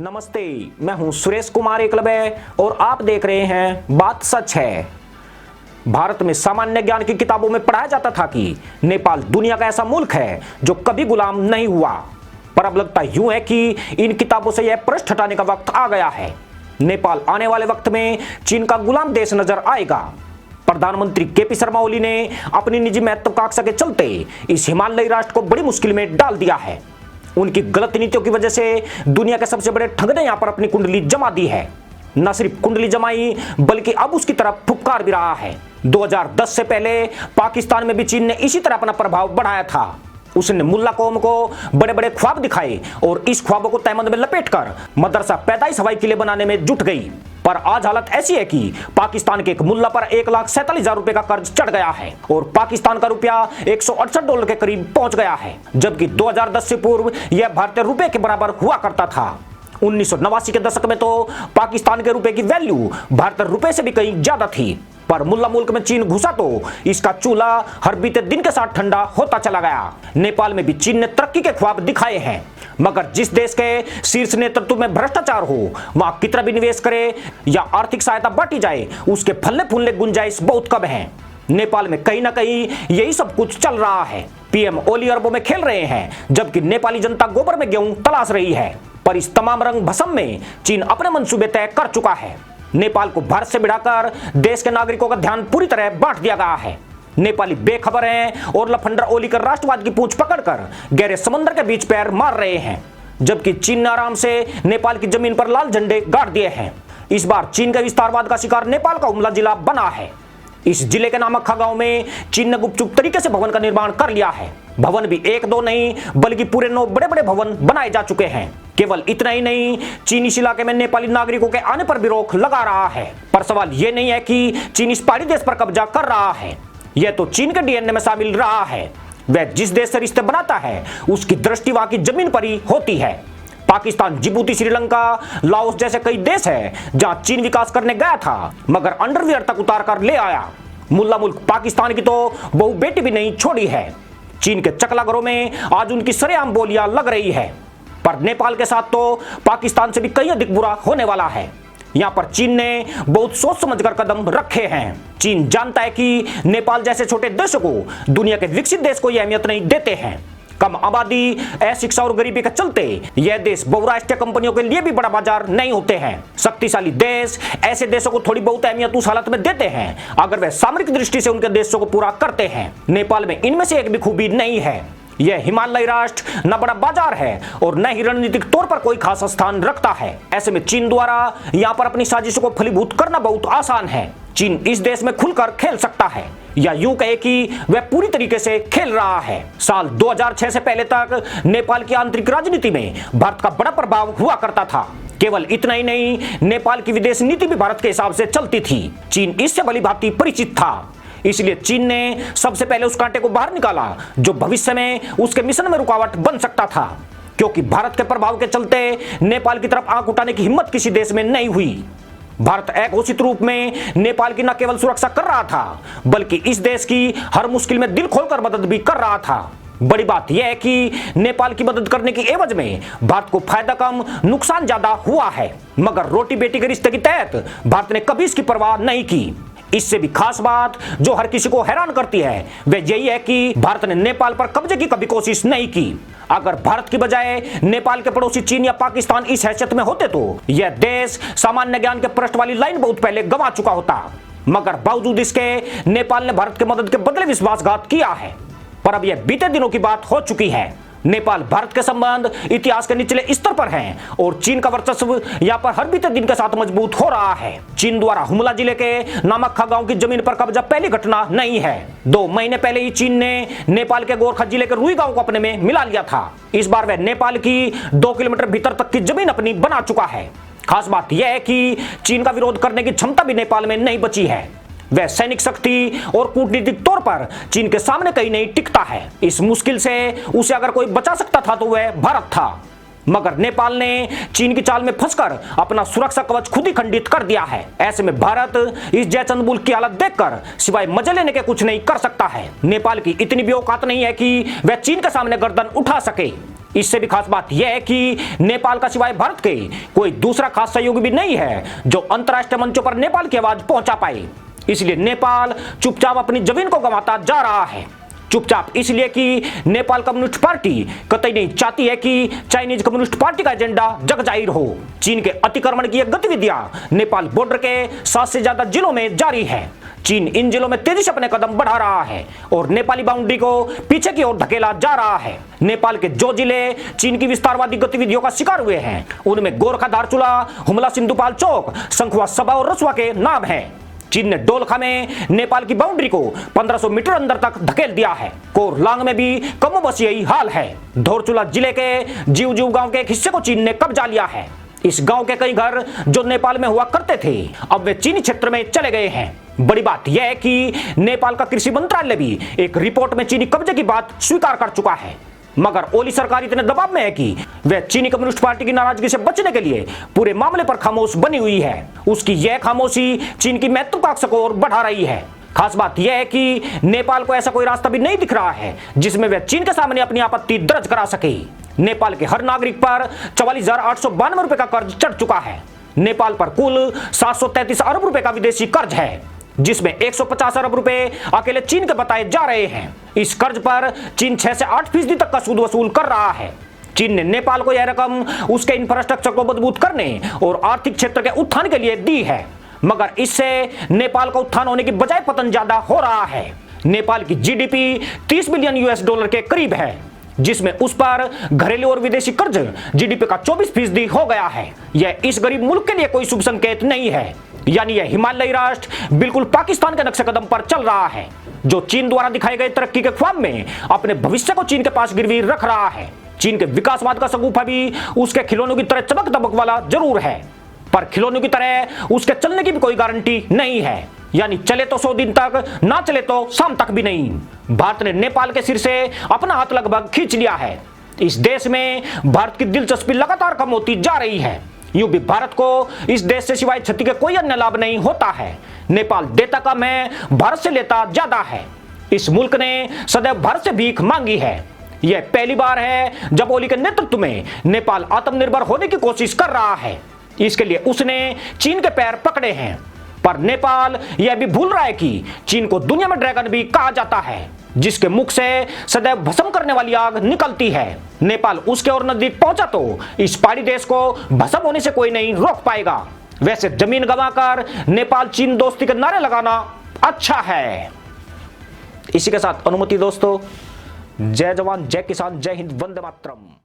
नमस्ते, मैं हूं सुरेश कुमार एकलवे और आप देख रहे हैं बात सच है। भारत में सामान्य ज्ञान की किताबों में पढ़ाया जाता था कि नेपाल दुनिया का ऐसा मुल्क है जो कभी गुलाम नहीं हुआ, पर अब लगता यूं है कि इन किताबों से यह प्रश्न हटाने का वक्त आ गया है। नेपाल आने वाले वक्त में चीन का गुलाम देश नजर आएगा। प्रधानमंत्री केपी शर्मा ओली ने अपनी निजी महत्वाकांक्षा के चलते इस हिमालयी राष्ट्र को बड़ी मुश्किल में डाल दिया है। उनकी गलत नीतियों की वजह से दुनिया के सबसे बड़े ठग ने यहां पर अपनी कुंडली जमा दी है। न सिर्फ कुंडली जमाई बल्कि अब उसकी तरफ फुफकार भी रहा है। 2010 से पहले पाकिस्तान में भी चीन ने इसी तरह अपना प्रभाव बढ़ाया था। उसने मुल्ला कौम को बड़े बड़े ख्वाब दिखाए और इस ख्वाबों को तहमंद में लपेटकर मदरसा पैदाइश हवाई किले बनाने में जुट गई। पर आज हालत ऐसी है कि पाकिस्तान के एक मुल्ला पर 1,47,000 रुपए का कर्ज चढ़ गया है और पाकिस्तान का रुपया $168 के करीब पहुंच गया है, जबकि 2010 से पूर्व यह भारतीय रुपए के बराबर हुआ करता था। 1989 के दशक में तो पाकिस्तान के रुपए की वैल्यू भारतीय रुपए से भी कहीं ज्यादा थी। पर मुल्ला मुल्क में चीन घुसा तो इसका चूल्हा हर बीते दिन के साथ ठंडा होता चला गया। नेपाल में भी चीन ने तरक्की के ख्वाब दिखाए हैं, मगर जिस देश के शीर्ष नेतृत्व में भ्रष्टाचार हो वहां कितना भी निवेश करे या आर्थिक सहायता बांटी जाए उसके फलने फूलने गुंजाइश बहुत कम है। नेपाल में कहीं ना कहीं यही सब कुछ चल रहा है। पीएम ओली अरबों में खेल रहे हैं, जबकि नेपाली जनता गोबर में गेहूं तलाश रही है। पर इस तमाम रंग भस्म में चीन अपने मंसूबे तय कर चुका है। नेपाल को भारत से भिड़ाकर देश के नागरिकों का ध्यान पूरी तरह बांट दिया गया है। नेपाली बेखबर हैं और लफंडर ओली कर राष्ट्रवाद की पूंछ पकड़कर गहरे समंदर के बीच पैर मार रहे हैं, जबकि चीन ने आराम से नेपाल की जमीन पर लाल झंडे गाड़ दिए हैं। इस बार चीन के विस्तारवाद का शिकार नेपाल का हुमला जिला बना है। इस जिले के नमक्खा गांव में चीन ने गुपचुप तरीके से भवन का निर्माण कर लिया है। भवन भी एक दो नहीं बल्कि पूरे 9 बड़े बड़े भवन बनाए जा चुके हैं। केवल इतना ही नहीं, चीन इस इलाके में नेपाली नागरिकों के आने पर भी रोक लगा रहा है। पर सवाल यह नहीं है कि चीन इस पहाड़ी देश पर कब्जा कर रहा है, यह तो चीन के डीएनए में शामिल रहा है। वह जिस देश से रिश्ते बनाता है उसकी दृष्टि वहां की जमीन पर ही होती है। पाकिस्तान, जिबूती, श्रीलंका, लाओस जैसे कई देश है जहां चीन विकास करने गया था मगर अंडरवियर तक उतार कर ले आया। मुल्ला मुल्क पाकिस्तान की तो बहु बेटी भी नहीं छोड़ी है। चीन के चकला घरों में आज उनकी सरेआम बोलियां लग रही है। पर नेपाल के साथ तो पाकिस्तान से भी कहीं अधिक बुरा होने वाला है। यहां पर चीन ने बहुत सोच समझकर कदम रखे हैं। चीन जानता है कि नेपाल जैसे छोटे देशों को दुनिया के विकसित देश को यह अहमियत नहीं देते हैं। कम आबादी, अशिक्षा और गरीबी के चलते यह देश बहुराष्ट्रीय कंपनियों के लिए भी बड़ा बाजार नहीं होते हैं। शक्तिशाली देश ऐसे देशों को थोड़ी बहुत अहमियत उस हालत में देते हैं अगर वह सामरिक दृष्टि से उनके देशों को पूरा करते हैं। नेपाल में इनमें से एक भी खूबी नहीं है। यह हिमालयी राष्ट्र न बड़ा बाजार है और न ही रणनीतिक तौर पर कोई खास स्थान रखता है। ऐसे में चीन द्वारा यहाँ पर अपनी साजिशों को फलीभूत करना बहुत आसान है। चीन इस देश में खुलकर खेल सकता है, या यूं कहे कि वह पूरी तरीके से खेल रहा है। साल 2006 से पहले तक नेपाल की आंतरिक राजनीति में भारत का बड़ा प्रभाव हुआ करता था। केवल इतना ही नहीं, नेपाल की विदेश नीति भी भारत के हिसाब से चलती थी। चीन इससे भली भांति परिचित था, इसलिए चीन ने सबसे पहले उस कांटे को बाहर निकाला जो भविष्य में उसके मिशन में रुकावट बन सकता था। क्योंकि भारत के प्रभाव के चलते नेपाल की तरफ आंख उठाने की हिम्मत किसी देश में नहीं हुई। भारत अघोषित रूप में नेपाल की न केवल सुरक्षा कर रहा था बल्कि इस देश की हर मुश्किल में दिल खोलकर मदद भी कर रहा था। बड़ी बात यह है कि नेपाल की मदद करने की एवज में भारत को फायदा कम नुकसान ज्यादा हुआ है, मगर रोटी बेटी के रिश्ते के तहत भारत ने कभी इसकी परवाह नहीं की। इससे भी खास बात जो हर किसी को हैरान करती है वह यही है कि भारत ने नेपाल पर कब्जे की कभी कोशिश नहीं की। अगर भारत की बजाय नेपाल के पड़ोसी चीन या पाकिस्तान इस हैसियत में होते तो यह देश सामान्य ज्ञान के पृष्ठ वाली लाइन बहुत पहले गंवा चुका होता। मगर बावजूद इसके नेपाल ने भारत के मदद के बदले विश्वासघात किया है। पर अब यह बीते दिनों की बात हो चुकी है। नेपाल भारत के संबंध इतिहास के निचले स्तर पर हैं और चीन का वर्चस्व यहाँ पर हर बीते दिन के साथ मजबूत हो रहा है। चीन द्वारा हुमला जिले के नमक्खा गांव की जमीन पर कब्जा पहली घटना नहीं है। 2 महीने पहले ही चीन ने नेपाल के गोरखा जिले के रुई गांव को अपने में मिला लिया था। इस बार वह नेपाल की 2 किलोमीटर भीतर तक की जमीन अपनी बना चुका है। खास बात यह है कि चीन का विरोध करने की क्षमता भी नेपाल में नहीं बची है। वह सैनिक शक्ति और कूटनीतिक तौर पर चीन के सामने कहीं नहीं टिकता है। इस मुश्किल से उसे अगर कोई बचा सकता था तो वह भारत था, मगर नेपाल ने चीन की चाल में फंसकर अपना सुरक्षा कवच खुद ही खंडित कर दिया है। ऐसे में भारत इस जयचंद मुल्क की हालत देखकर सिवाय मजे लेने के कुछ नहीं कर सकता है। नेपाल की इतनी भी औकात नहीं है कि वह चीन के सामने गर्दन उठा सके। इससे भी खास बात यह है कि नेपाल का सिवाय भारत के कोई दूसरा खास सहयोगी भी नहीं है जो अंतर्राष्ट्रीय मंचों पर नेपाल की आवाज पहुंचा पाए। इसलिए नेपाल चुपचाप अपनी जमीन को गंवाता जा रहा है। चुपचाप इसलिए कि नेपाल कम्युनिस्ट पार्टी कतई नहीं चाहती है कि चाइनीज कम्युनिस्ट पार्टी का एजेंडा जग जाहिर हो। चीन के अतिक्रमण की गतिविधियां नेपाल बॉर्डर के 7 से ज्यादा जिलों में जारी है। चीन इन जिलों में तेजी से अपने कदम बढ़ा रहा है और नेपाली बाउंड्री को पीछे की ओर धकेला जा रहा है। नेपाल के जो जिले चीन की विस्तारवादी गतिविधियों का शिकार हुए हैं उनमें गोरखा, धारचूला, हुमला, सिंधुपाल चौक, शंखुआ, सबा और रसुआ के नाम हैं। चीन ने डोलखा में नेपाल की बाउंड्री को 1500 मीटर अंदर तक धकेल दिया है। कोरलांग में भी कमोबश यही हाल है। धोरचूला जिले के जीव गांव के एक हिस्से को चीन ने कब्जा लिया है। इस गांव के कई घर जो नेपाल में हुआ करते थे अब वे चीनी क्षेत्र में चले गए हैं। बड़ी बात यह है कि नेपाल का कृषि मंत्रालय भी एक रिपोर्ट में चीनी कब्जे की बात स्वीकार कर चुका है, मगर ओली सरकार इतने दबाव में है कि वह चीनी कम्युनिस्ट पार्टी की नाराजगी से बचने के लिए पूरे मामले पर खामोश बनी हुई है। उसकी यह खामोशी चीन की महत्वाकांक्षा को और बढ़ा रही है। खास बात यह है कि नेपाल को ऐसा कोई रास्ता भी नहीं दिख रहा है जिसमें वह चीन के सामने अपनी आपत्ति दर्ज करा सके। नेपाल के हर नागरिक पर 44,892 रुपए का कर्ज चढ़ चुका है। नेपाल पर कुल 733 अरब रुपए का विदेशी कर्ज है, जिसमें 150 अरब रुपए अकेले चीन के बताए जा रहे हैं। इस कर्ज पर चीन 6 से 8% तक का सूद वसूल कर रहा है। चीन ने नेपाल को यह रकम उसके इंफ्रास्ट्रक्चर को मजबूत करने और आर्थिक क्षेत्र के उत्थान के लिए दी है, मगर इससे नेपाल का उत्थान होने की बजाय पतन ज्यादा हो रहा है। नेपाल की जीडीपी 30 बिलियन यूएस डॉलर के करीब है, जिसमें उस पर घरेलू और विदेशी कर्ज जीडीपी का 24% हो गया है। यह इस गरीब मुल्क के लिए कोई शुभ संकेत नहीं है। यानी यह हिमालयी राष्ट्र बिल्कुल पाकिस्तान के नक्शे कदम पर चल रहा है, जो चीन द्वारा दिखाए गए तरक्की के ख्वाब में अपने भविष्य को चीन के पास गिरवी रख रहा है। चीन के विकासवाद का शगुफा भी उसके खिलौनों की तरह चमक दमक वाला जरूर है, पर खिलौनों की तरह उसके चलने की भी कोई गारंटी नहीं है। यानी चले तो 100 दिन तक, ना चले तो शाम तक भी नहीं। भारत ने नेपाल के सिर से अपना हाथ लगभग खींच लिया है। इस देश में भारत की दिलचस्पी लगातार कम होती जा रही है। यूं भी भारत को इस देश से सिवाय क्षति के कोई अन्य लाभ नहीं होता है। नेपाल देता कम है, भारत से लेता ज्यादा है। इस मुल्क ने सदैव भारत से भीख मांगी है। यह पहली बार है जब ओली के नेतृत्व में नेपाल आत्मनिर्भर होने की कोशिश कर रहा है। इसके लिए उसने चीन के पैर पकड़े हैं, पर नेपाल यह भी भूल रहा है कि चीन को दुनिया में ड्रैगन भी कहा जाता है, जिसके मुख से सदैव भस्म करने वाली आग निकलती है। नेपाल उसके और नजदीक पहुंचा तो इस पहाड़ी देश को भस्म होने से कोई नहीं रोक पाएगा। वैसे जमीन गंवाकर नेपाल चीन दोस्ती के नारे लगाना अच्छा है। इसी के साथ अनुमति दोस्तों, जय जवान, जय किसान, जय हिंद, वंदे मातरम।